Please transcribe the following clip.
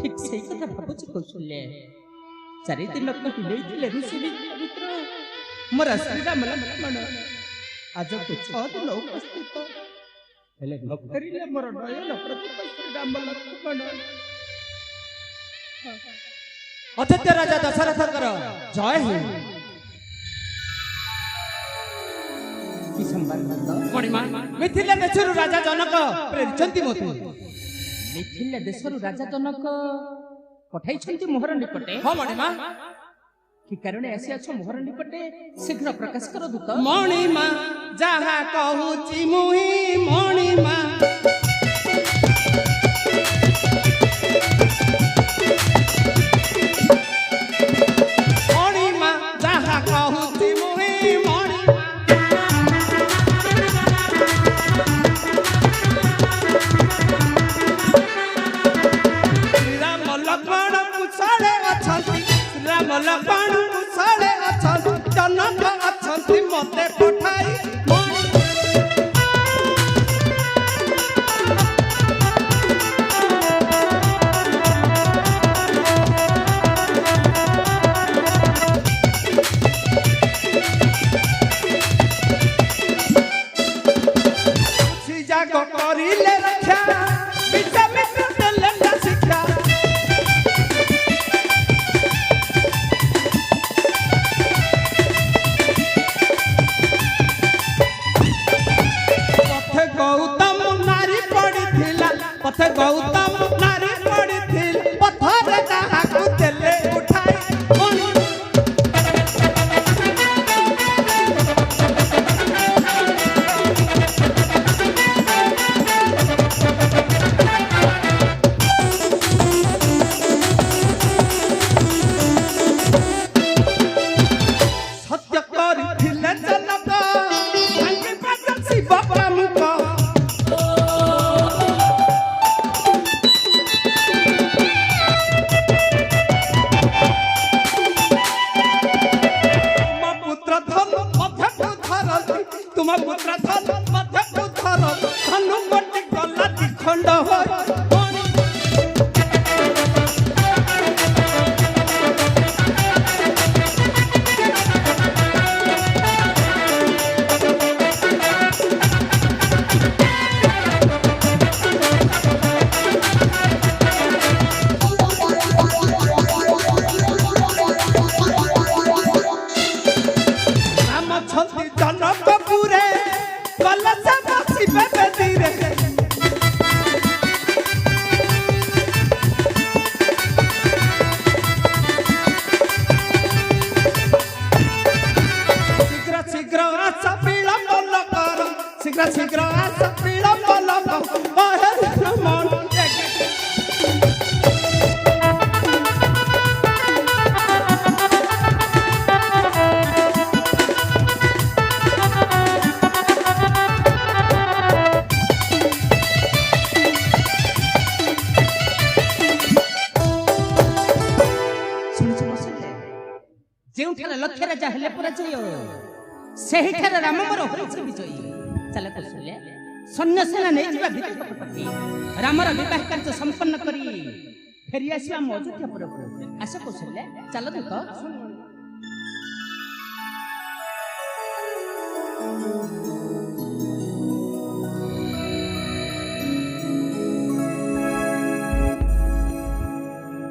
ठीक सही कथा भावुची कौशल्य चारि दिन हिलैथिले ऋषि मित्र मोर श्रीराम लक्ष्मण आज को 6 दिन उपस्थित हेले न करिले मोर नयन प्रतिप श्रीराम लक्ष्मण अयोध्या राजा दशरथकर जय हो कि संवाद मणिमा मिथिला देशरु राजा जनक प्रेरिचंती मोते मिथिला देशरु राजा जनक पठाइछंती मोहर निकटे हां मणिमा कि कारण ऐसे अच्छो मोहर निकटे शीघ्र प्रकाश कर दूत मणिमा जहा कहूची मुही मणिमा मणिमा जहा कहूची मुही मणिमा श्रीराम लक्ष्मण कुशले अछंती श्रीराम लक्ष्मण कुशले अछंती जनक अछंती मते पठाई ଯେଉଁଠାରେ ଲକ୍ଷ ରାଜା ହେଲେ ପରାଜୟ ସେହିଠାରେ ରାମ ମୋର ହୋଇଛି ବିଜୟୀ। ଚାଲ କୌଶଲ୍ୟା ସୈନ୍ୟ ସେନା ନେଇଯିବା ଭିତରପଟେ ରାମର ବିବାହ କାର୍ଯ୍ୟ ସମ୍ପନ୍ନ କରି ଫେରି ଆସିବା ଆମ ଅଯୋଧ୍ୟାପୁରକୁ। ଆସ କୌଶଲ୍ୟା ଚାଲ ଦେଖ।